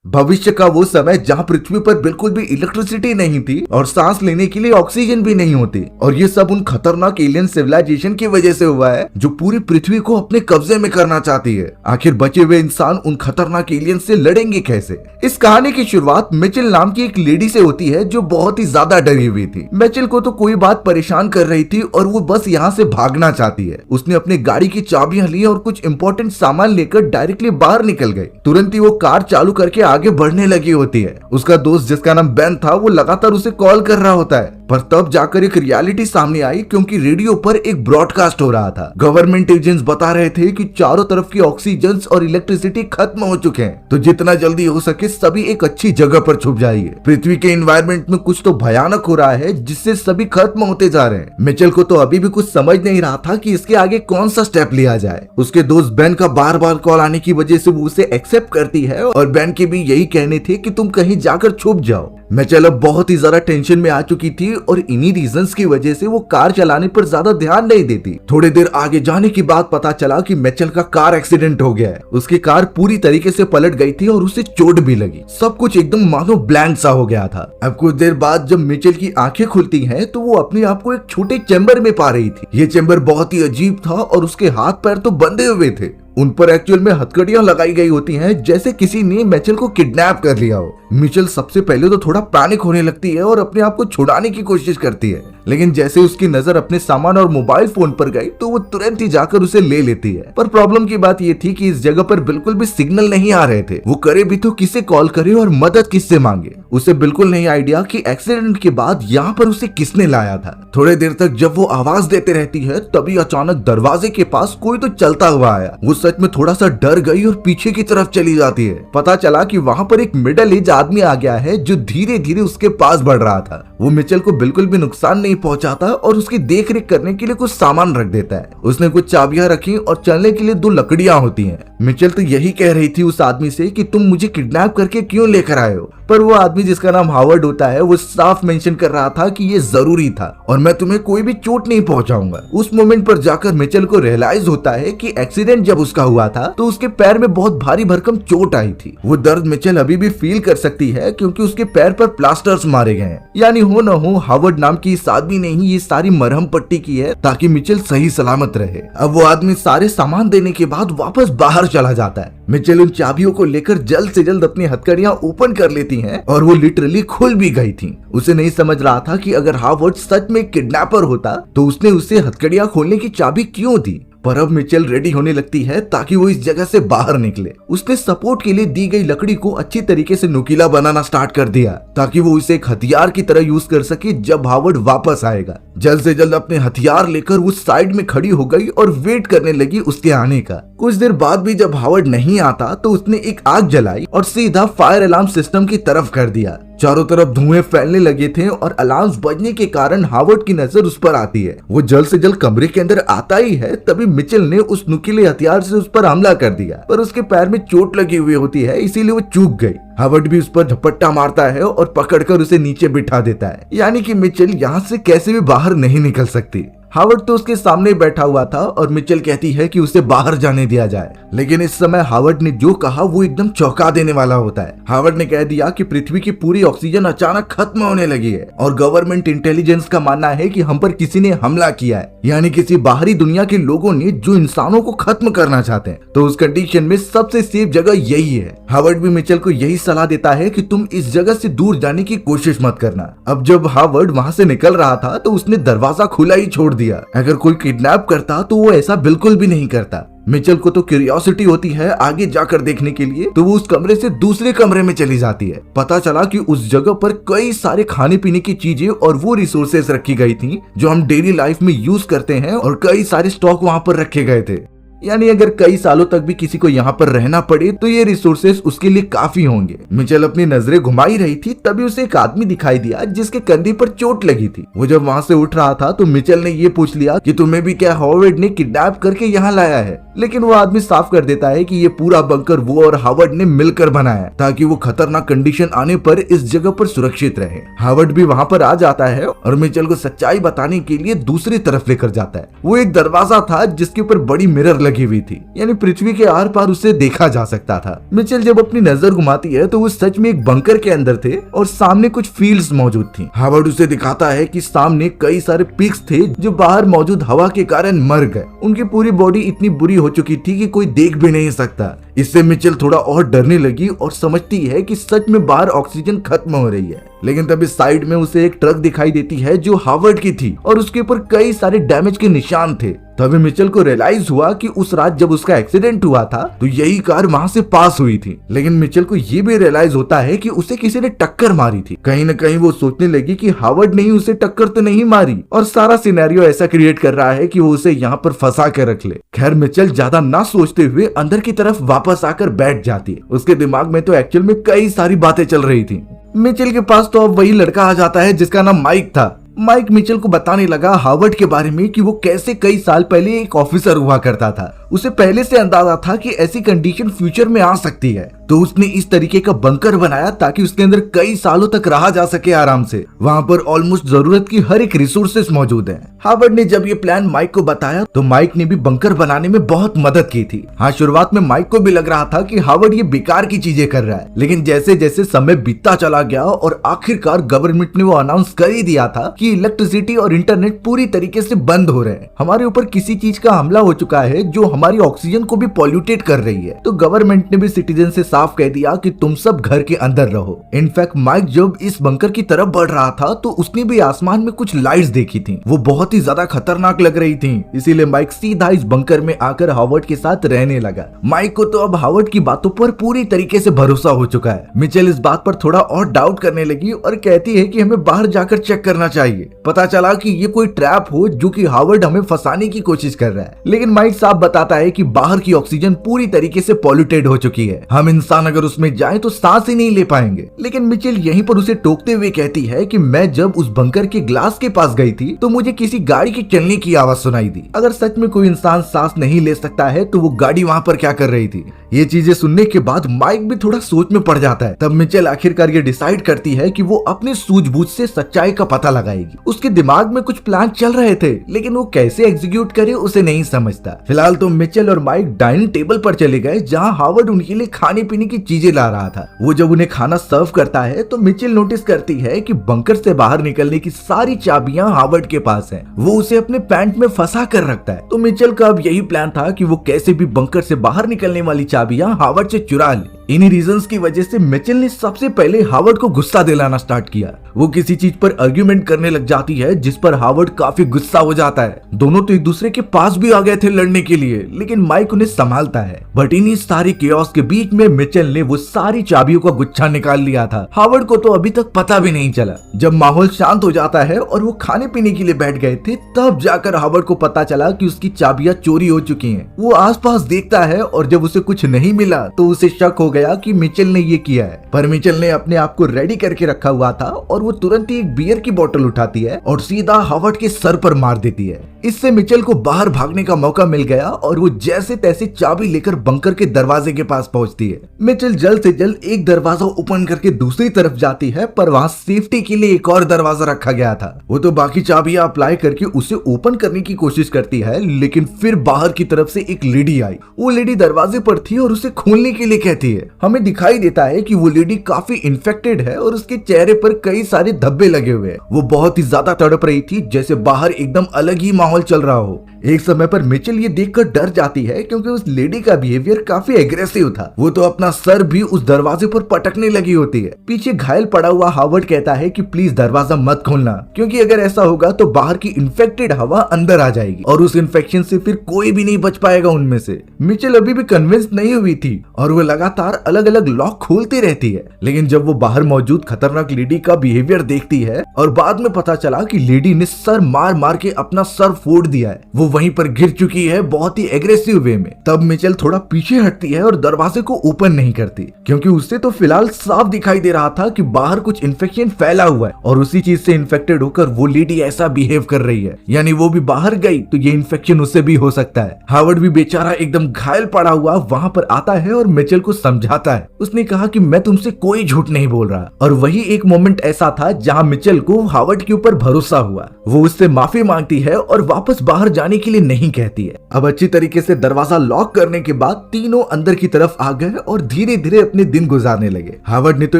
भविष्य का वो समय जहाँ पृथ्वी पर बिल्कुल भी इलेक्ट्रिसिटी नहीं थी और सांस लेने के लिए ऑक्सीजन भी नहीं होती। और ये सब उन खतरनाक एलियन सिविलाइजेशन की वजह से हुआ है जो पूरी पृथ्वी को अपने कब्जे में करना चाहती है। आखिर बचे हुए इंसान उन खतरनाक एलियन से लड़ेंगे कैसे? इस कहानी की शुरुआत मिचेल नाम की एक लेडी से होती है जो बहुत ही ज्यादा डरी हुई थी। मिचेल को तो कोई बात परेशान कर रही थी और वो बस यहाँ से भागना चाहती है। उसने अपनी गाड़ी की चाबियां ली और कुछ इंपॉर्टेंट सामान लेकर डायरेक्टली बाहर निकल गई। तुरंत ही वो कार चालू करके आगे बढ़ने लगी होती है। उसका दोस्त जिसका नाम बेन था वो लगातार उसे कॉल कर रहा होता है, पर तब जाकर एक रियलिटी सामने आई क्योंकि रेडियो पर एक ब्रॉडकास्ट हो रहा था। गवर्नमेंट एजेंट्स बता रहे थे कि चारों तरफ की ऑक्सीजन और इलेक्ट्रिसिटी खत्म हो चुके हैं, तो जितना जल्दी हो सके सभी एक अच्छी जगह पर छुप जाइए। पृथ्वी के एनवायरनमेंट में कुछ तो भयानक हो रहा है जिससे सभी खत्म होते जा रहे हैं। मिचेल को तो अभी भी कुछ समझ नहीं रहा था कि इसके आगे कौन सा स्टेप लिया जाए। उसके दोस्त बेन का बार बार कॉल आने की वजह से वो उसे एक्सेप्ट करती है और बेन के भी यही कहने थे कि तुम कहीं जाकर छुप जाओ। मिचेल अब बहुत ही ज्यादा टेंशन में आ चुकी थी और इन्हीं रीजंस की वजह से वो कार चलाने पर ज्यादा ध्यान नहीं देती। थोड़ी देर आगे जाने के बाद पता चला कि मिचेल का कार एक्सीडेंट हो गया है। उसकी कार पूरी तरीके से पलट गई थी और उसे चोट भी लगी। सब कुछ एकदम मानो ब्लैंक सा हो गया था। अब कुछ देर बाद जब मिचेल की आंखें खुलती हैं तो वो अपने आप को एक छोटे चैम्बर में पा रही थी। ये चैम्बर बहुत ही अजीब था और उसके हाथ पैर तो बंधे हुए थे। उन पर एक्चुअल में हथकड़ियां लगाई गई होती हैं जैसे किसी ने मिचेल को किडनैप कर लिया हो। मिचेल सबसे पहले तो थोड़ा पैनिक होने लगती है और अपने आप को छुड़ाने की कोशिश करती है, लेकिन जैसे उसकी नजर अपने सामान और मोबाइल फोन पर गई तो वो तुरंत ही जाकर उसे ले लेती है। पर प्रॉब्लम की बात ये थी कि इस जगह पर बिल्कुल भी सिग्नल नहीं आ रहे थे। वो करे भी तो किसे कॉल करे और मदद किससे मांगे? उसे बिल्कुल नहीं आइडिया कि एक्सीडेंट के बाद यहाँ पर उसे किसने लाया था। थोड़े देर तक जब वो आवाज देते रहती है तभी अचानक दरवाजे के पास कोई तो चलता हुआ आया। वो सच में थोड़ा सा डर गई और पीछे की तरफ चली जाती है। पता चला कि वहाँ पर एक मिडिल एज आदमी आ गया है जो धीरे धीरे उसके पास बढ़ रहा था। वो मिचेल को बिल्कुल भी नुकसान नहीं पहुंचाता और उसकी देख रेख करने के लिए कुछ सामान रख देता है। उसने कुछ चाबियां रखी और चलने के लिए 2 लकड़ियां होती हैं। मिचेल तो यही कह रही थी उस आदमी से कि तुम मुझे किडनैप करके क्यों लेकर आए हो, पर वो आदमी जिसका नाम हावर्ड होता है वो साफ मेंशन कर रहा था कि ये जरूरी था और मैं तुम्हें कोई भी चोट नहीं पहुंचाऊंगा। उस मोमेंट पर जाकर मिचेल को रियलाइज होता है कि एक्सीडेंट जब उसका हुआ था तो उसके पैर में बहुत भारी भरकम चोट आई थी। वो दर्द मिचेल अभी भी फील कर सकती है क्योंकि उसके पैर पर प्लास्टर्स मारे गए हैं। यानी हो न हो हावर्ड नाम की इस आदमी ने ही ये सारी मरहम पट्टी की है ताकि मिचेल सही सलामत रहे। अब वो आदमी सारे सामान देने के बाद वापस बाहर चला जाता है। मिचेल उन चाबियों को लेकर जल्द से जल्द अपनी हथकड़ियां ओपन कर लेती हैं और वो लिटरली खुल भी गई थी। उसे नहीं समझ रहा था कि अगर हावर्ड सच में किडनैपर होता तो उसने उसे हथकड़ियां खोलने की चाबी क्यों दी। पर अब मिचेल रेडी होने लगती है ताकि वो इस जगह से बाहर निकले। उसने सपोर्ट के लिए दी गई लकड़ी को अच्छी तरीके से नुकीला बनाना स्टार्ट कर दिया ताकि वो इसे एक हथियार की तरह यूज कर सके जब हावर्ड वापस आएगा। जल्द से जल्द अपने हथियार लेकर वो साइड में खड़ी हो गई और वेट करने लगी उसके आने का। कुछ देर बाद भी जब हावर्ड नहीं आता तो उसने एक आग जलाई और सीधा फायर अलार्म सिस्टम की तरफ कर दिया। चारों तरफ धुएं फैलने लगे थे और अलार्म्स बजने के कारण हावर्ड की नजर उस पर आती है। वो जल्द से जल्द कमरे के अंदर आता ही है तभी मिचेल ने उस नुकीले हथियार से उस पर हमला कर दिया, पर उसके पैर में चोट लगी हुई होती है इसीलिए वो चूक गई। हावर्ड भी उस पर झपट्टा मारता है और पकड़कर उसे नीचे बिठा देता है, यानी कि मिचेल यहाँ से कैसे भी बाहर नहीं निकल सकती। हावर्ड तो उसके सामने बैठा हुआ था और मिचेल कहती है कि उसे बाहर जाने दिया जाए, लेकिन इस समय हावर्ड ने जो कहा वो एकदम चौंका देने वाला होता है। हावर्ड ने कह दिया कि पृथ्वी की पूरी ऑक्सीजन अचानक खत्म होने लगी है और गवर्नमेंट इंटेलिजेंस का मानना है कि हम पर किसी ने हमला किया है, यानी किसी बाहरी दुनिया के लोगों ने जो इंसानों को खत्म करना चाहते हैं। तो उस कंडीशन में सबसे सेफ जगह यही है। हावर्ड भी मिचेल को यही सलाह देता है कि तुम इस जगह से दूर जाने की कोशिश मत करना। अब जब हावर्ड वहाँ से निकल रहा था तो उसने दरवाजा खुला ही छोड़ दिया। अगर कोई किडनैप करता तो वो ऐसा बिल्कुल भी नहीं करता। मिचेल को तो क्यूरियोसिटी होती है आगे जाकर देखने के लिए, तो वो उस कमरे से दूसरे कमरे में चली जाती है। पता चला कि उस जगह पर कई सारे खाने पीने की चीजें और वो रिसोर्सेज रखी गई थी जो हम डेली लाइफ में यूज करते हैं और कई सारे स्टॉक वहाँ पर रखे गए थे। यानी अगर कई सालों तक भी किसी को यहाँ पर रहना पड़े तो ये रिसोर्सेस उसके लिए काफी होंगे। मिचेल अपनी नजरें घुमाई रही थी तभी उसे एक आदमी दिखाई दिया जिसके कंधे पर चोट लगी थी। वो जब वहाँ से उठ रहा था तो मिचेल ने ये पूछ लिया कि तुम्हें भी क्या हावर्ड ने किडनैप करके यहाँ लाया है, लेकिन वो आदमी साफ कर देता है कि ये पूरा बंकर वो और हावर्ड ने मिलकर बनाया ताकि वो खतरनाक कंडीशन आने पर इस जगह पर सुरक्षित रहे। हावर्ड भी वहाँ पर आ जाता है और मिचेल को सच्चाई बताने के लिए दूसरी तरफ लेकर जाता है। वो एक दरवाजा था जिसके ऊपर बड़ी मिरर लगी हुई थी, यानी पृथ्वी के आर पार उसे देखा जा सकता था। मिचेल जब अपनी नजर घुमाती है तो वो सच में एक बंकर के अंदर थे और सामने कुछ फील्ड्स मौजूद थी। हावर्ड उसे दिखाता है कि सामने कई सारे पिग्स थे जो बाहर मौजूद हवा के कारण मर गए। उनकी पूरी बॉडी इतनी बुरी हो चुकी थी कि कोई देख भी नहीं सकता। इससे मिचेल थोड़ा और डरने लगी और समझती है कि सच में बाहर ऑक्सीजन खत्म हो रही है। लेकिन तभी साइड में उसे एक ट्रक दिखाई देती है जो हावर्ड की थी और उसके ऊपर कई सारे डैमेज के निशान थे। तभी मिचेल को रियलाइज हुआ कि उस रात जब उसका एक्सीडेंट हुआ था तो यही कार वहां से पास हुई थी। लेकिन मिचेल को ये भी रियलाइज होता है कि उसे किसी ने टक्कर मारी थी। कहीं न कहीं वो सोचने लगी कि हावर्ड ने ही उसे टक्कर तो नहीं मारी और सारा सिनेरियो ऐसा क्रिएट कर रहा है कि वो उसे यहाँ पर फंसा कर रख ले। खैर मिचेल ज्यादा ना सोचते हुए अंदर की तरफ वापस आकर बैठ जाती है। उसके दिमाग में तो एक्चुअल में कई सारी बातें चल रही थी। मिचेल के पास तो अब वही लड़का आ जाता है जिसका नाम माइक था। माइक मिचेल को बताने लगा हावर्ड के बारे में कि वो कैसे कई साल पहले एक ऑफिसर हुआ करता था। उसे पहले से अंदाजा था कि ऐसी कंडीशन फ्यूचर में आ सकती है, तो उसने इस तरीके का बंकर बनाया ताकि उसके अंदर कई सालों तक रहा जा सके आराम से। वहाँ पर ऑलमोस्ट जरूरत की हर एक रिसोर्सेस मौजूद है। हावर्ड ने जब ये प्लान माइक को बताया तो माइक ने भी बंकर बनाने में बहुत मदद की थी। हाँ, शुरुआत में माइक को भी लग रहा था कि हावर्ड ये बेकार की चीजें कर रहा है, लेकिन जैसे जैसे समय बीतता चला गया और आखिरकार गवर्नमेंट ने वो अनाउंस कर ही दिया था कि इलेक्ट्रिसिटी और इंटरनेट पूरी तरीके से बंद हो रहे हैं। हमारे ऊपर किसी चीज का हमला हो चुका है जो हमारी ऑक्सीजन को भी पॉल्यूटेड कर रही है। तो गवर्नमेंट ने भी सिटीजन से साफ कह दिया कि तुम सब घर के अंदर रहो। इनफैक्ट माइक जब इस बंकर की तरफ बढ़ रहा था तो उसने भी आसमान में कुछ लाइट्स देखी थी। वो बहुत ही ज्यादा खतरनाक लग रही थी, इसीलिए माइक सीधा इस बंकर में आकर हावर्ड के साथ रहने लगा। माइक को तो अब हावर्ड की बातों पर पूरी तरीके से भरोसा हो चुका है। मिचेल इस बात पर थोड़ा और डाउट करने लगी और कहती है कि हमें बाहर जाकर चेक करना चाहिए। पता चला कि ये कोई ट्रैप हो जो कि हावर्ड हमें फंसाने की कोशिश कर रहा है। लेकिन माइक साफ बताता है कि बाहर की ऑक्सीजन पूरी तरीके से पॉल्यूटेड हो चुकी है। हम इंसान अगर उसमें जाएं तो सांस ही नहीं ले पाएंगे। लेकिन मिचेल यहीं पर उसे टोकते हुए कहती है कि मैं जब उस बंकर के ग्लास के पास गई थी तो मुझे किसी गाड़ी के चलने की आवाज सुनाई दी। अगर सच में कोई इंसान सांस नहीं ले सकता है तो वो गाड़ी वहां पर क्या कर रही थी। ये चीजें सुनने के बाद माइक भी थोड़ा सोच में पड़ जाता है। तब मिचेल आखिरकार ये डिसाइड करती है कि वो अपने सूझबूझ से सच्चाई का पता लगाएगी। उसके दिमाग में कुछ प्लान चल रहे थे, लेकिन वो कैसे एग्जीक्यूट करे उसे नहीं समझता। फिलहाल तो मिचेल और माइक डाइनिंग टेबल पर चले गए जहां हावर्ड उनके लिए खाने पीने की चीजें ला रहा था। वो जब उन्हें खाना सर्व करता है तो मिचेल नोटिस करती है कि बंकर से बाहर निकलने की सारी चाबियां हावर्ड के पास हैं। वो उसे अपने पैंट में फंसा कर रखता है। तो मिचेल का अब यही प्लान था कि वो कैसे भी बंकर से बाहर निकलने वाली चाबियां हावर्ड से चुरा ले। इन्हीं रीजंस की वजह से मिचेल ने सबसे पहले हावर्ड को गुस्सा दिलाना स्टार्ट किया। वो किसी चीज पर आर्ग्यूमेंट करने लग जाती है जिस पर हावर्ड काफी गुस्सा हो जाता है। दोनों तो एक दूसरे के पास भी आ गए थे लड़ने के लिए, लेकिन माइक उन्हें संभालता है। बट इन्हीं सारी केओस के बीच में मिचेल ने वो सारी चाबियों का गुच्छा निकाल लिया था। हावर्ड को तो अभी तक पता भी नहीं चला। जब माहौल शांत हो जाता है और वो खाने पीने के लिए बैठ गए थे तब जाकर हावर्ड को पता चला कि उसकी चाबियां चोरी हो चुकी हैं। वो आसपास देखता है और जब उसे कुछ नहीं मिला तो उसे शक हो गया कि मिचेल ने ये किया है। पर मिचेल ने अपने आप को रेडी करके रखा हुआ था और वो तुरंत ही एक बियर की बोतल उठाती है और सीधा हावर्ड के सर पर मार देती है। इससे मिचेल को बाहर भागने का मौका मिल गया और वो जैसे तैसे चाबी लेकर बंकर के दरवाजे के पास पहुंचती है। मिचेल जल्द से जल्द एक दरवाजा ओपन करके दूसरी तरफ जाती है, पर वहां सेफ्टी के लिए एक और दरवाजा रखा गया था। वो तो बाकी चाबियां अप्लाई करके उसे ओपन करने की कोशिश करती है, लेकिन फिर बाहर की तरफ से एक लेडी आई। वो लेडी दरवाजे पर थी और उसे खोलने के लिए कहती है। हमें दिखाई देता है कि वो लेडी काफी इन्फेक्टेड है और उसके चेहरे पर कई सारे धब्बे लगे हुए हैं। वो बहुत ही ज्यादा तड़प रही थी, जैसे बाहर एकदम अलग ही माहौल चल रहा हो। एक समय पर मिचेल ये देखकर डर जाती है क्योंकि उस लेडी का बिहेवियर काफी एग्रेसिव था। वो तो अपना सर भी उस दरवाजे पर पटकने लगी होती है। पीछे घायल पड़ा हुआ हावर्ड कहता है कि प्लीज दरवाजा मत खोलना, क्योंकि अगर ऐसा होगा तो बाहर की इन्फेक्टेड हवा अंदर आ जाएगी और उस इन्फेक्शन से फिर कोई भी नहीं बच पाएगा उनमें से। मिचेल अभी भी कन्विंस नहीं हुई थी और वो लगातार अलग अलग लॉक खोलती रहती है। लेकिन जब वो बाहर मौजूद खतरनाक लेडी का बिहेवियर देखती है और बाद में पता चला कि लेडी ने सर मार मार के अपना सर फोड़ दिया है, वो वहीं पर गिर चुकी है बहुत ही एग्रेसिव वे में। तब मिचेल थोड़ा पीछे हटती है और दरवाजे को ओपन नहीं करती, क्योंकि उससे तो फिलहाल साफ दिखाई दे रहा था कि बाहर कुछ इन्फेक्शन फैला हुआ है और उसी चीज से इन्फेक्टेड होकर वो लेडी ऐसा बिहेव कर रही है। यानी वो भी बाहर गई तो ये इन्फेक्शन उससे भी हो सकता है। हावर्ड भी बेचारा एकदम घायल पड़ा हुआ वहां पर आता है और मिचेल को समझाता है। उसने कहा कि मैं तुमसे कोई झूठ नहीं बोल रहा। और वही एक मोमेंट ऐसा था जहां मिचेल को हावर्ड के ऊपर भरोसा हुआ। वो उससे माफी मांगती है और वापस बाहर जाने जाने के लिए नहीं कहती है। अब अच्छी तरीके से दरवाजा लॉक करने के बाद तीनों अंदर की तरफ आ गए और धीरे धीरे अपने दिन गुजारने लगे। हावर्ड ने तो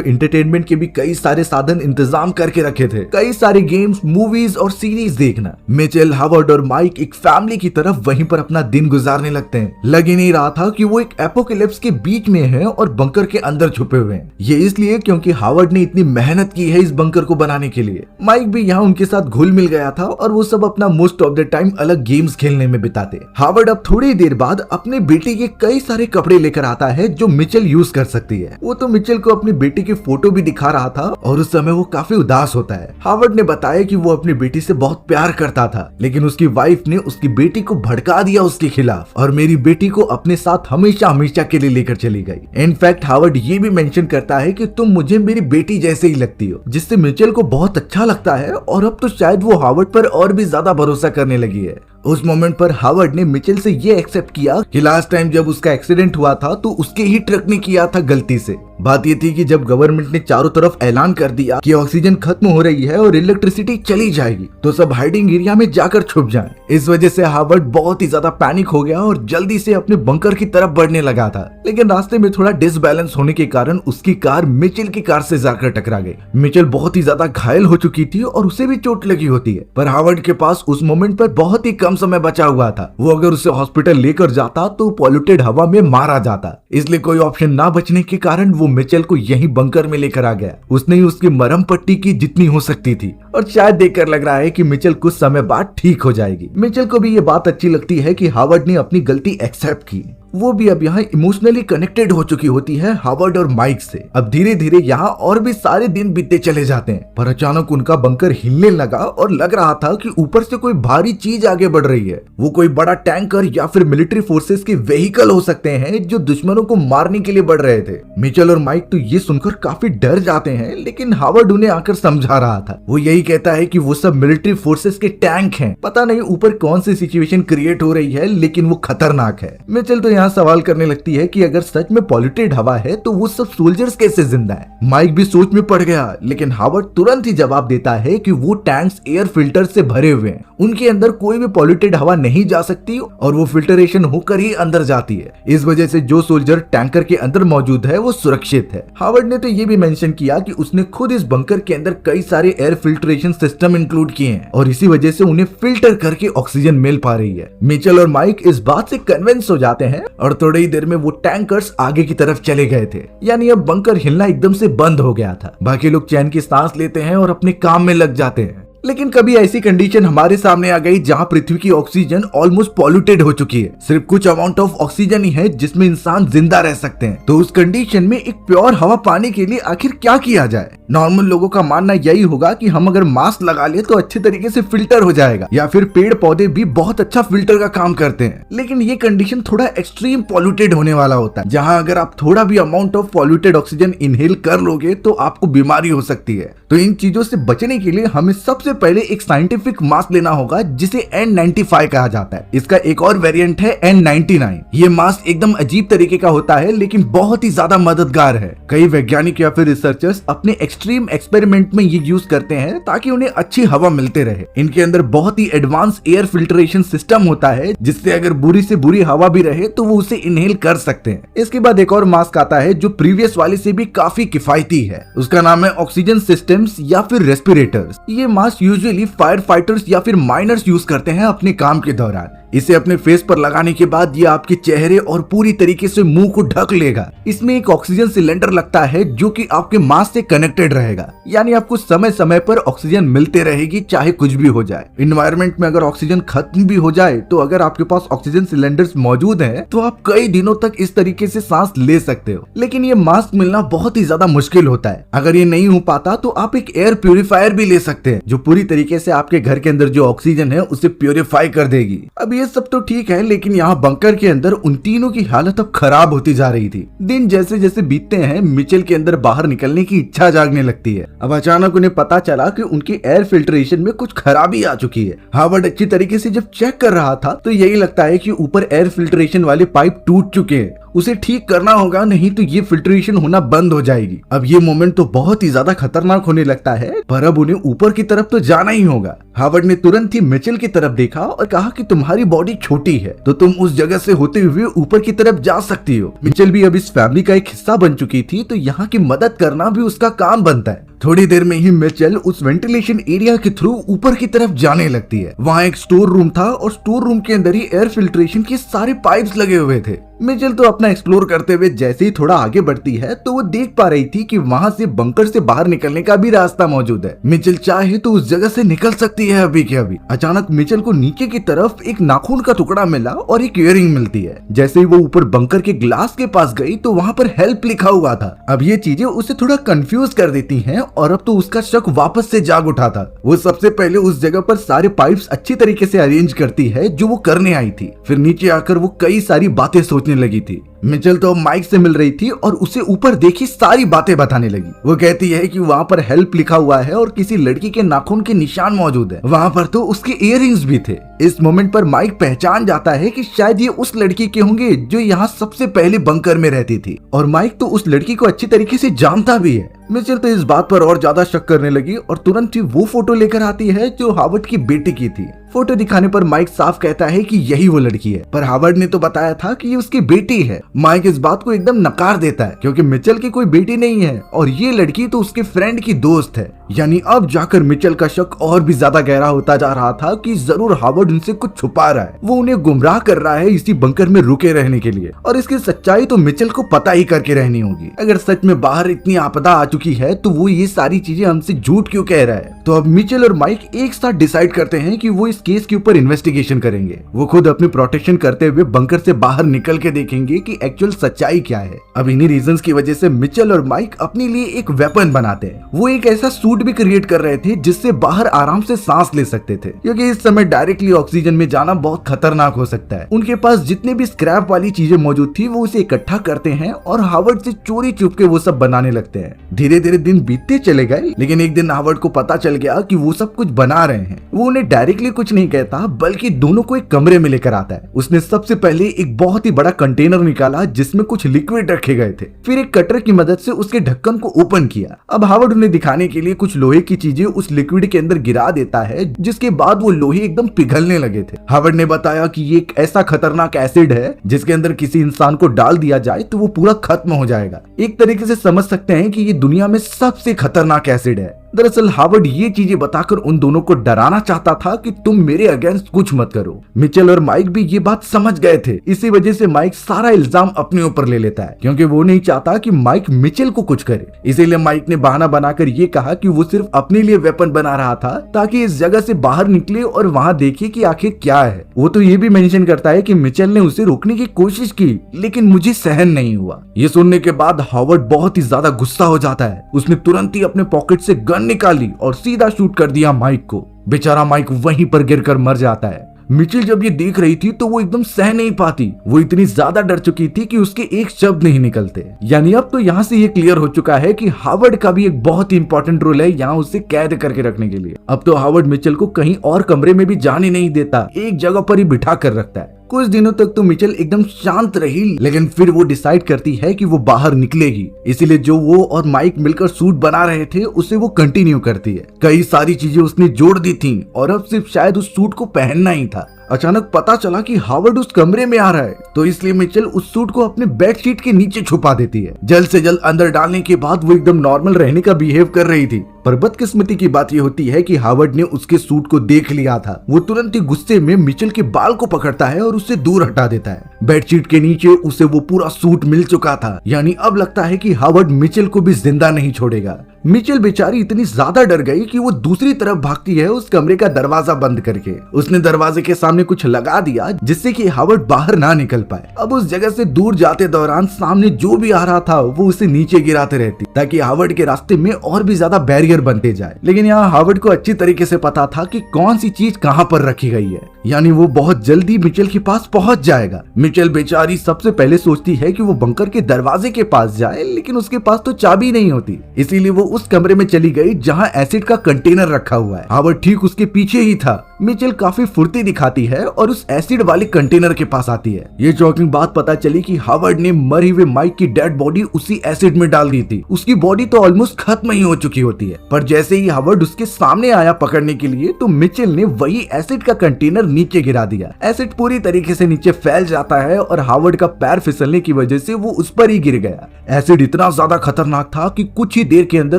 एंटरटेनमेंट के भी कई सारे साधन इंतजाम करके रखे थे, कई सारे गेम्स, मूवीज और सीरीज देखना। मिचेल, हावर्ड और माइक एक फैमिली की तरफ वहीं पर अपना दिन गुजारने लगते हैं। लग ही नहीं रहा था कि वो एक एपोकैलिप्स के बीच में है और बंकर के अंदर छुपे हुए हैं। ये इसलिए क्योंकि हावर्ड ने इतनी मेहनत की है इस बंकर को बनाने के लिए। माइक भी यहाँ उनके साथ घुल मिल गया था और वो सब अपना मोस्ट ऑफ द टाइम अलग गेम्स खेलने में बिताते। हावर्ड अब थोड़ी देर बाद अपने बेटे के कई सारे कपड़े लेकर आता है जो मिचेल यूज कर सकती है। वो तो मिचेल को अपनी बेटी की फोटो भी दिखा रहा था और उस समय वो काफी उदास होता है। हावर्ड ने बताया कि वो अपनी बेटी से बहुत प्यार करता था, लेकिन उसकी वाइफ ने उसकी बेटी को भड़का दिया उसके खिलाफ और मेरी बेटी को अपने साथ हमेशा हमेशा के लिए लेकर चली गई। इनफैक्ट हावर्ड ये भी मेंशन करता है कि तुम मुझे मेरी बेटी जैसे ही लगती हो, जिससे मिचेल को बहुत अच्छा लगता है और अब तो शायद वो हावर्ड पर और भी ज्यादा भरोसा करने लगी है। उस मोमेंट पर हावर्ड ने मिचेल से ये एक्सेप्ट किया कि लास्ट टाइम जब उसका एक्सीडेंट हुआ था तो उसके ही ट्रक ने किया था गलती से। बात ये थी कि जब गवर्नमेंट ने चारों तरफ ऐलान कर दिया कि ऑक्सीजन खत्म हो रही है और इलेक्ट्रिसिटी चली जाएगी तो सब हाइडिंग एरिया में जाकर छुप जाएं। इस वजह से हावर्ड बहुत ही ज्यादा पैनिक हो गया और जल्दी से अपने बंकर की तरफ बढ़ने लगा था, लेकिन रास्ते में थोड़ा डिसबैलेंस होने के कारण उसकी कार मिचेल की कार से जाकर टकरा गई। मिचेल बहुत ही ज्यादा घायल हो चुकी थी और उसे भी चोट लगी होती है, पर हावर्ड के पास उस मोमेंट पर बहुत ही कम समय बचा हुआ था। वो अगर उसे हॉस्पिटल लेकर जाता तो पॉल्यूटेड हवा में मारा जाता, इसलिए कोई ऑप्शन ना बचने के कारण वो मिचेल को यहीं बंकर में लेकर आ गया। उसने ही उसकी मरहम पट्टी की जितनी हो सकती थी और शायद देखकर लग रहा है कि मिचेल कुछ समय बाद ठीक हो जाएगी। मिचेल को भी ये बात अच्छी लगती है कि हावर्ड ने अपनी गलती एक्सेप्ट की। वो भी अब यहाँ इमोशनली कनेक्टेड हो चुकी होती है हावर्ड और माइक से। अब धीरे धीरे यहाँ और भी सारे दिन बीतते चले जाते हैं, पर अचानक उनका बंकर हिलने लगा और लग रहा था कि ऊपर से कोई भारी चीज आगे बढ़ रही है। वो कोई बड़ा टैंकर या फिर मिलिट्री फोर्सेस के व्हीकल हो सकते हैं जो दुश्मनों को मारने के लिए बढ़ रहे थे। मिचेल और माइक तो ये सुनकर काफी डर जाते हैं, लेकिन हावर्ड उन्हें आकर समझा रहा था। वो यही कहता है कि वो सब मिलिट्री फोर्सेस के टैंक हैं। पता नहीं ऊपर कौन सी सिचुएशन क्रिएट हो रही है, लेकिन वो खतरनाक है। मिचेल तो यहाँ सवाल करने लगती है कि अगर सच में पॉल्यूटेड हवा है तो वो सब सोल्जर्स कैसे जिंदा है। माइक भी सोच में पड़ गया, लेकिन हावर्ड तुरंत ही जवाब देता है कि वो टैंक्स एयर फिल्टर से भरे हुए हैं, उनके अंदर कोई भी पॉल्यूटेड हवा नहीं जा सकती और वो फिल्टरेशन होकर ही अंदर जाती है। इस वजह से जो सोल्जर टैंकर के अंदर मौजूद है वो सुरक्षित है। हावर्ड ने तो ये भी मेंशन किया कि उसने खुद इस बंकर के अंदर कई सारे एयर फिल्ट्रेशन सिस्टम इंक्लूड किए हैं और इसी वजह से उन्हें फिल्टर करके ऑक्सीजन मिल पा रही है। मिचेल और माइक इस बात से कन्विंस हो जाते हैं और थोड़ी ही देर में वो टैंकर्स आगे की तरफ चले गए थे, यानी अब बंकर हिलना एकदम से बंद हो गया था। बाकी लोग चैन की सांस लेते हैं और अपने काम में लग जाते हैं। लेकिन कभी ऐसी कंडीशन हमारे सामने आ गई जहां पृथ्वी की ऑक्सीजन ऑलमोस्ट पॉल्यूटेड हो चुकी है, सिर्फ कुछ अमाउंट ऑफ ऑक्सीजन ही है जिसमें इंसान जिंदा रह सकते हैं। तो उस कंडीशन में एक प्योर हवा पाने के लिए आखिर क्या किया जाए? नॉर्मल लोगों का मानना यही होगा कि हम अगर मास्क लगा ले तो अच्छे तरीके से फिल्टर हो जाएगा, या फिर पेड़ पौधे भी बहुत अच्छा फिल्टर का काम करते हैं। लेकिन ये कंडीशन थोड़ा एक्सट्रीम पॉल्यूटेड होने वाला होता है, जहां अगर आप थोड़ा भी amount of polluted oxygen inhale कर लोगे तो आपको बीमारी हो सकती है। तो इन चीजों से बचने के लिए हमें सबसे पहले एक साइंटिफिक मास्क लेना होगा जिसे N95 कहा जाता है। इसका एक और वेरिएंट है N99। ये मास्क एकदम अजीब तरीके का होता है, लेकिन बहुत ही ज्यादा मददगार है। कई वैज्ञानिक या फिर रिसर्चर्स अपने एक्सट्रीम एक्सपेरिमेंट में ये यूज करते हैं ताकि उन्हें अच्छी हवा मिलते रहे। इनके अंदर बहुत ही एडवांस एयर फिल्ट्रेशन सिस्टम होता है, जिससे अगर बुरी से बुरी हवा भी रहे तो वो उसे इनहेल कर सकते हैं। इसके बाद एक और मास्क आता है जो प्रीवियस वाले से भी काफी किफायती है। उसका नाम है ऑक्सीजन सिस्टम्स या फिर रेस्पिरेटर्स। ये मास्क यूजुअली फायर फाइटर्स या फिर माइनर्स यूज करते हैं अपने काम के दौरान। इसे अपने फेस पर लगाने के बाद ये आपके चेहरे और पूरी तरीके से मुंह को ढक लेगा। इसमें एक ऑक्सीजन सिलेंडर लगता है जो कि आपके मास्क से कनेक्टेड रहेगा, यानी आपको समय समय पर ऑक्सीजन मिलते रहेगी चाहे कुछ भी हो जाए। इन्वायरमेंट में अगर ऑक्सीजन खत्म भी हो जाए तो अगर आपके पास ऑक्सीजन सिलेंडर्स मौजूद हैं तो आप कई दिनों तक इस तरीके से सांस ले सकते हो। लेकिन ये मास्क मिलना बहुत ही ज्यादा मुश्किल होता है। अगर ये नहीं हो पाता तो आप एक एयर प्यूरिफायर भी ले सकते हैं जो पूरी तरीके से आपके घर के अंदर जो ऑक्सीजन है उसे प्यूरिफाई कर देगी। अब ये सब तो ठीक है, लेकिन यहाँ बंकर के अंदर उन तीनों की हालत अब खराब होती जा रही थी। दिन जैसे जैसे बीतते हैं मिचेल के अंदर बाहर निकलने की इच्छा जागने लगती है। अब अचानक उन्हें पता चला कि उनकी एयर फिल्ट्रेशन में कुछ खराबी आ चुकी है। हावर्ड अच्छी तरीके से जब चेक कर रहा था तो यही लगता है कि ऊपर एयर फिल्ट्रेशन वाले पाइप टूट चुके हैं। उसे ठीक करना होगा, नहीं तो ये फिल्ट्रेशन होना बंद हो जाएगी। अब ये मोमेंट तो बहुत ही ज्यादा खतरनाक होने लगता है, पर अब उन्हें ऊपर की तरफ तो जाना ही होगा। हावर्ड ने तुरंत ही मिचेल की तरफ देखा और कहा कि तुम्हारी बॉडी छोटी है तो तुम उस जगह से होते हुए ऊपर की तरफ जा सकती हो। मिचेल भी अब इस फैमिली का एक हिस्सा बन चुकी थी, तो यहाँ की मदद करना भी उसका काम बनता है। थोड़ी देर में ही मिचेल उस वेंटिलेशन एरिया के थ्रू ऊपर की तरफ जाने लगती है। वहाँ एक स्टोर रूम था और स्टोर रूम के अंदर ही एयर फिल्ट्रेशन के सारे पाइप्स लगे हुए थे। मिचेल तो अपना एक्सप्लोर करते हुए जैसे ही थोड़ा आगे बढ़ती है तो वो देख पा रही थी कि वहाँ से बंकर से बाहर निकलने का भी रास्ता मौजूद है। मिचेल चाहे तो उस जगह से निकल सकती है अभी के अभी। अचानक मिचेल को नीचे की तरफ एक नाखून का टुकड़ा मिला और एक इयररिंग मिलती है। जैसे ही वो ऊपर बंकर के ग्लास के पास गई तो वहाँ पर हेल्प लिखा हुआ था। अब ये चीजें उसे थोड़ा कंफ्यूज कर देती हैं और अब तो उसका शक वापस से जाग उठा था। वो सबसे पहले उस जगह पर सारे पाइप्स अच्छी तरीके से अरेंज करती है जो वो करने आई थी। फिर नीचे आकर वो कई सारी बातें सोचने लगी थी। मिचेल तो माइक से मिल रही थी और उसे ऊपर देखी सारी बातें बताने लगी। वो कहती है कि वहाँ पर हेल्प लिखा हुआ है और किसी लड़की के नाखून के निशान मौजूद है। वहाँ पर तो उसके इयररिंग्स भी थे। इस मोमेंट पर माइक पहचान जाता है कि शायद ये उस लड़की के होंगे जो यहाँ सबसे पहले बंकर में रहती थी, और माइक तो उस लड़की को अच्छी तरीके से जानता भी है। मिचेल तो इस बात पर और ज्यादा शक करने लगी और तुरंत ही वो फोटो लेकर आती है जो हावर्ड की बेटी की थी। फोटो दिखाने पर माइक साफ कहता है कि यही वो लड़की है, पर हावर्ड ने तो बताया था कि ये उसकी बेटी है। माइक इस बात को एकदम नकार देता है क्योंकि मिचेल की कोई बेटी नहीं है और ये लड़की तो उसके फ्रेंड की दोस्त है। यानी अब जाकर मिचेल का शक और भी ज्यादा गहरा होता जा रहा था कि जरूर हावर्ड उनसे कुछ छुपा रहा है, वो उन्हें गुमराह कर रहा है इसी बंकर में रुके रहने के लिए, और इसकी सच्चाई तो मिचेल को पता ही करके रहनी होगी। अगर सच में बाहर इतनी आपदा आ चुकी है तो वो ये सारी चीजें हमसे झूठ क्यों कह रहा है। तो अब मिचेल और माइक एक साथ डिसाइड करते हैं कि वो इस केस के ऊपर इन्वेस्टिगेशन करेंगे। वो खुद अपनी प्रोटेक्शन करते हुए बंकर से बाहर निकल के देखेंगे कि एक्चुअल सच्चाई क्या है। अब इन्हीं रीजंस की वजह से मिचेल और माइक अपने लिए एक वेपन बनाते हैं। वो एक ऐसा सूट भी क्रिएट कर रहे थे जिससे बाहर आराम से सांस ले सकते थे, क्योंकि इस समय डायरेक्टली ऑक्सीजन में जाना बहुत खतरनाक हो सकता है। उनके पास जितने भी स्क्रैप वाली चीजें मौजूद थी वो उसे इकट्ठा करते हैं और हावर्ड से चोरी चुपके वो सब बनाने लगते हैं। धीरे धीरे दिन बीतते चले गए, लेकिन एक दिन हावर्ड को पता चल गया कि वो सब कुछ बना रहे हैं। वो उन्हें डायरेक्टली कुछ नहीं कहता बल्कि दोनों को एक कमरे में लेकर आता है। उसने सबसे पहले एक बहुत ही बड़ा कंटेनर निकाला जिसमें कुछ लिक्विड रखे गए थे। फिर एक कटर की मदद से उसके ढक्कन को ओपन किया। अब हावर्ड उन्हें दिखाने के लिए कुछ लोहे की चीजें उस लिक्विड के अंदर गिरा देता है, जिसके बाद वो लोहे एकदम पिघलने लगे थे। हावर्ड ने बताया कि ये एक ऐसा खतरनाक एसिड है जिसके अंदर किसी इंसान को डाल दिया जाए तो वो पूरा खत्म हो जाएगा। एक तरीके से समझ सकते हैं कि ये दुनिया में सबसे खतरनाक एसिड है। दरअसल हावर्ड ये चीजें बताकर उन दोनों को डराना चाहता था कि तुम मेरे अगेंस्ट कुछ मत करो। मिचेल और माइक भी ये बात समझ गए थे। इसी वजह से माइक सारा इल्जाम अपने ऊपर ले लेता है, क्योंकि वो नहीं चाहता कि माइक मिचेल को कुछ करे। इसीलिए माइक ने बहाना बनाकर ये कहा कि वो सिर्फ अपने लिए वेपन बना रहा था ताकि इस जगह से बाहर निकले और वहां देखे कि आखिर क्या है। वो तो ये भी मेंशन करता है कि मिचेल ने उसे रोकने की कोशिश की लेकिन मुझे सहन नहीं हुआ। ये सुनने के बाद हावर्ड बहुत ही ज्यादा गुस्सा हो जाता है। उसने तुरंत ही अपने पॉकेट से गन निकाली और सीधा शूट कर दिया माइक को। बेचारा माइक वहीं पर गिरकर मर जाता है। मिचेल जब ये देख रही थी तो वो एकदम सह नहीं पाती। वो इतनी ज्यादा डर चुकी थी कि उसके एक शब्द नहीं निकलते। यानी अब तो यहाँ से ये क्लियर हो चुका है कि हावर्ड का भी एक बहुत ही इंपॉर्टेंट रोल है यहाँ उसे कैद करके रखने के लिए। अब तो हावर्ड मिचेल को कहीं और कमरे में भी जाने नहीं देता, एक जगह पर ही बिठा कर रखता है। कुछ दिनों तक तो मिचेल एकदम शांत रही, लेकिन फिर वो डिसाइड करती है कि वो बाहर निकलेगी। इसीलिए जो वो और माइक मिलकर सूट बना रहे थे उसे वो कंटिन्यू करती है। कई सारी चीजें उसने जोड़ दी थी और अब सिर्फ शायद उस सूट को पहनना ही था। अचानक पता चला कि हावर्ड उस कमरे में आ रहा है, तो इसलिए मिचेल उस सूट को अपने बेडशीट के नीचे छुपा देती है। जल्द से जल्द अंदर डालने के बाद वो एकदम नॉर्मल रहने का बिहेव कर रही थी, पर बदकिस्मती की बात ये होती है कि हावर्ड ने उसके सूट को देख लिया था। वो तुरंत ही गुस्से में मिचेल के बाल को पकड़ता है और उससे दूर हटा देता है। बेडशीट के नीचे उसे वो पूरा सूट मिल चुका था, यानी अब लगता है कि हावर्ड मिचेल को भी जिंदा नहीं छोड़ेगा। मिचेल बेचारी इतनी ज्यादा डर गई कि वो दूसरी तरफ भागती है उस कमरे का दरवाजा बंद करके। उसने दरवाजे के सामने कुछ लगा दिया जिससे कि हावर्ड बाहर ना निकल पाए। अब उस जगह से दूर जाते दौरान सामने जो भी आ रहा था वो उसे नीचे गिराते रहती ताकि हावर्ड के रास्ते में और भी ज्यादा बैरियर बनते जाए। लेकिन यहाँ हावर्ड को अच्छी तरीके से पता था कि कौन सी चीज कहाँ पर रखी गई है, यानी वो बहुत जल्दी मिचेल के पास पहुंच जाएगा। मिचेल बेचारी सबसे पहले सोचती है कि वो बंकर के दरवाजे के पास जाए, लेकिन उसके पास तो चाबी नहीं होती। इसीलिए वो उस कमरे में चली गई जहां एसिड का कंटेनर रखा हुआ है। हावर्ड ठीक उसके पीछे ही था। मिचेल काफी फुर्ती दिखाती है और उस एसिड वाले कंटेनर के पास आती है। ये शॉकिंग बात पता चली कि हावर्ड ने मरे हुए माइक की डेड बॉडी उसी एसिड में डाल दी थी। उसकी बॉडी तो ऑलमोस्ट खत्म ही हो चुकी होती है, पर जैसे ही हावर्ड उसके सामने आया पकड़ने के लिए तो मिचेल ने वही एसिड का कंटेनर नीचे गिरा दिया। एसिड पूरी तरीके से नीचे फैल जाता है और हावर्ड का पैर फिसलने की वजह से वो उस पर ही गिर गया। एसिड इतना ज्यादा खतरनाक था कि कुछ ही देर के अंदर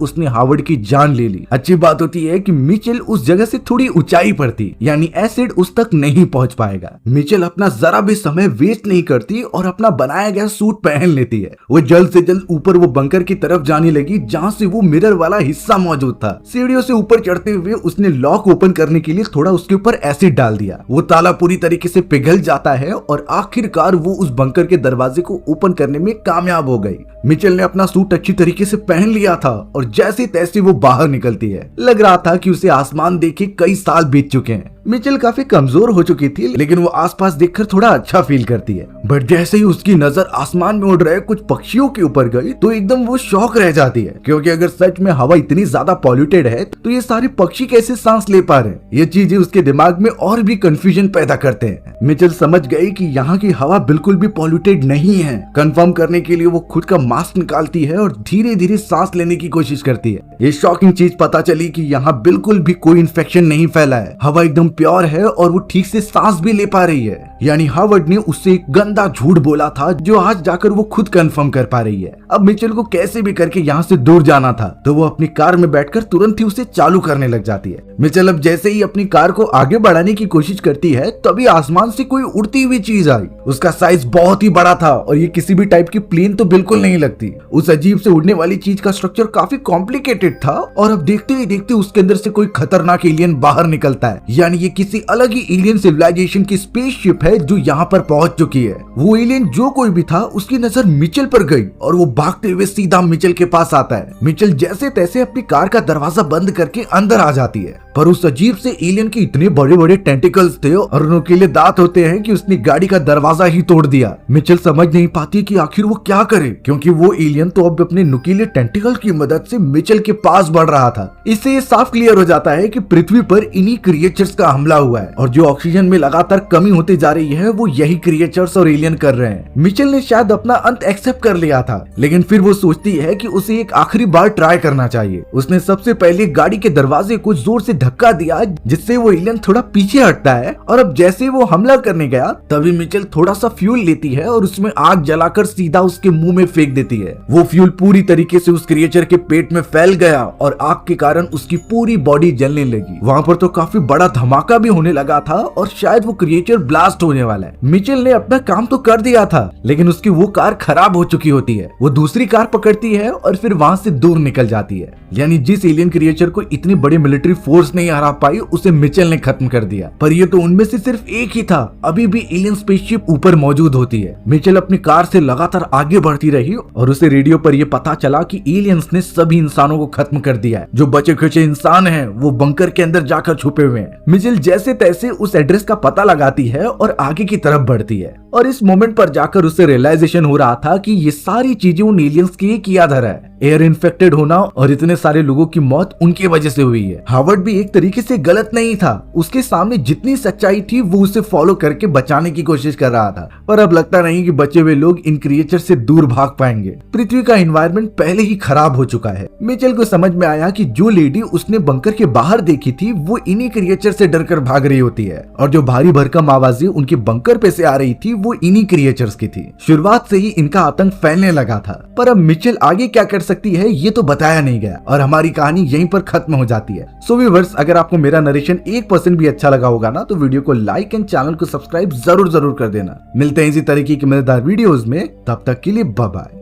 उसने हावर्ड की जान ले ली। अच्छी बात होती है कि मिचेल उस जगह से थोड़ी ऊंचाई पर थी, यानी एसिड उस तक नहीं पहुंच पाएगा। मिचेल अपना जरा भी समय वेस्ट नहीं करती और अपना बनाया गया सूट पहन लेती है। वो जल्द से जल्द ऊपर वो बंकर की तरफ जाने लगी जहाँ से वो मिरर वाला हिस्सा मौजूद था। सीढ़ियों से ऊपर चढ़ते हुए उसने लॉक ओपन करने के लिए थोड़ा उसके ऊपर एसिड डाल दिया। वो ताला पूरी तरीके से पिघल जाता है और आखिरकार वो उस बंकर के दरवाजे को ओपन करने में कामयाब हो गई। मिचेल ने अपना सूट अच्छी तरीके से पहन लिया था और जैसे तैसे वो बाहर निकलती है। लग रहा था कि उसे आसमान देखे कई साल बीत चुके हैं। मिचेल काफी कमजोर हो चुकी थी, लेकिन वो आसपास देखकर थोड़ा अच्छा फील करती है। बट जैसे ही उसकी नजर आसमान में उड़ रहे कुछ पक्षियों के ऊपर गई तो एकदम वो शॉक रह जाती है, क्योंकि अगर सच में हवा इतनी ज्यादा पॉल्यूटेड है तो ये सारे पक्षी कैसे सांस ले पा रहे हैं। ये चीजें उसके दिमाग में और भी कंफ्यूजन पैदा करते हैं। मिचेल समझ गई कि यहाँ की हवा बिल्कुल भी पॉल्यूटेड नहीं है। कंफर्म करने के लिए वो खुद का मास्क निकालती है और धीरे धीरे सांस लेने की कोशिश करती है। ये शॉकिंग चीज पता चली कि यहाँ बिल्कुल भी कोई इन्फेक्शन नहीं फैला है। हवा एकदम प्योर है और वो ठीक से सांस भी ले पा रही है। यानी हावर्ड ने उससे एक गंदा झूठ बोला था जो आज जाकर वो खुद कंफर्म कर पा रही है। अब मिचेल को कैसे भी करके यहाँ से दूर जाना था, तो वो अपनी कार में बैठकर तुरंत ही उसे चालू करने लग जाती है। मिचेल अब जैसे ही अपनी कार को आगे बढ़ाने की कोशिश करती है तभी आसमान से कोई उड़ती हुई चीज आई। उसका साइज बहुत ही बड़ा था और ये किसी भी टाइप की प्लेन तो बिल्कुल नहीं लगती। उस अजीब से उड़ने वाली चीज का स्ट्रक्चर काफी कॉम्प्लिकेटेड था और अब देखते ही देखते उसके अंदर से कोई खतरनाक एलियन बाहर निकलता है। यानी ये किसी अलग ही एलियन सिविलाइजेशन की स्पेसशिप है जो यहाँ पर पहुंच चुकी है। वो एलियन जो कोई भी था उसकी नजर मिचेल पर गई और वो भागते हुए सीधा मिचेल के पास आता है। मिचेल जैसे तैसे अपनी कार का दरवाजा बंद करके अंदर आ जाती है, पर उस अजीब से एलियन के इतने बड़े बड़े टेंटिकल्स थे और नुकीले दांत होते हैं कि उसने गाड़ी का दरवाजा ही तोड़ दिया। मिचेल समझ नहीं पाती कि आखिर वो क्या करे, क्योंकि वो एलियन तो अब अपने नुकीले टेंटिकल की मदद से मिचेल के पास बढ़ रहा था। इससे ये साफ क्लियर हो जाता है कि पृथ्वी पर इन्हीं क्रिएचर्स का हमला हुआ है और जो ऑक्सीजन में लगातार कमी होती जा रही है वो यही क्रिएचर्स और एलियन कर रहे हैं। मिचेल ने शायद अपना अंत एक्सेप्ट कर लिया था, लेकिन फिर वो सोचती है कि उसे एक आखिरी बार ट्राई करना चाहिए। उसने सबसे पहले गाड़ी के दरवाजे को जोर से धक्का दिया जिससे वो एलियन थोड़ा पीछे हटता है और अब जैसे वो हमला करने गया तभी मिचेल थोड़ा सा फ्यूल लेती है और उसमें आग जलाकर सीधा उसके मुंह में फेंक देती है। वो फ्यूल पूरी तरीके से उस क्रिएचर के पेट में फैल गया और आग के कारण उसकी पूरी बॉडी जलने लगी। वहाँ पर तो काफी बड़ा धमाका भी होने लगा था और शायद वो क्रिएचर ब्लास्ट होने वाला है। मिचेल ने अपना काम तो कर दिया था, लेकिन उसकी वो कार खराब हो चुकी होती है। वो दूसरी कार पकड़ती है और फिर वहाँ से दूर निकल जाती है। यानी जिस एलियन क्रिएचर को इतनी बड़ी मिलिट्री फोर्स नहीं हरा पाई उसे मिचेल ने खत्म कर दिया। पर ये तो उनमें से सिर्फ एक ही था, अभी भी एलियन स्पेसशिप ऊपर मौजूद होती है। मिचेल अपनी कार से लगातार आगे बढ़ती रही और उसे रेडियो पर यह पता चला कि एलियंस ने सभी इंसानों को खत्म कर दिया है। जो बचे खुचे इंसान हैं वो बंकर के अंदर जाकर छुपे हुए हैं। मिचेल जैसे तैसे उस एड्रेस का पता लगाती है और आगे की तरफ बढ़ती है और इस मोमेंट पर जाकर उसे रियलाइजेशन हो रहा था कि ये सारी चीजें उन एलियंस की किया धरा है। एयर इन्फेक्टेड होना और इतने सारे लोगों की मौत उनकी वजह से हुई है। हावर्ड भी एक तरीके से गलत नहीं था, उसके सामने जितनी सच्चाई थी वो उसे फॉलो करके बचाने की कोशिश कर रहा था, पर अब लगता नहीं कि बचे हुए लोग इन क्रिएचर से दूर भाग पाएंगे। पृथ्वी का एनवायरनमेंट पहले ही खराब हो चुका है। मिचेल को समझ में आया कि जो लेडी उसने बंकर के बाहर देखी थी वो इन्हीं क्रिएचर से डरकर भाग रही होती है और जो भारी भरकम आवाजें उनके बंकर पे से आ रही थी वो इन्हीं क्रिएचर्स की थी। शुरुआत से ही इनका आतंक फैलने लगा था, पर अब मिचेल आगे क्या कर सकती है ये तो बताया नहीं गया और हमारी कहानी यहीं पर खत्म हो जाती है। सो व्यूअर्स, अगर आपको मेरा नरेशन 1% भी अच्छा लगा होगा ना तो वीडियो को लाइक एंड चैनल को सब्सक्राइब जरूर कर देना। मिलते हैं इसी तरीके की मजेदार वीडियोस में, तब तक के लिए बाय बाय।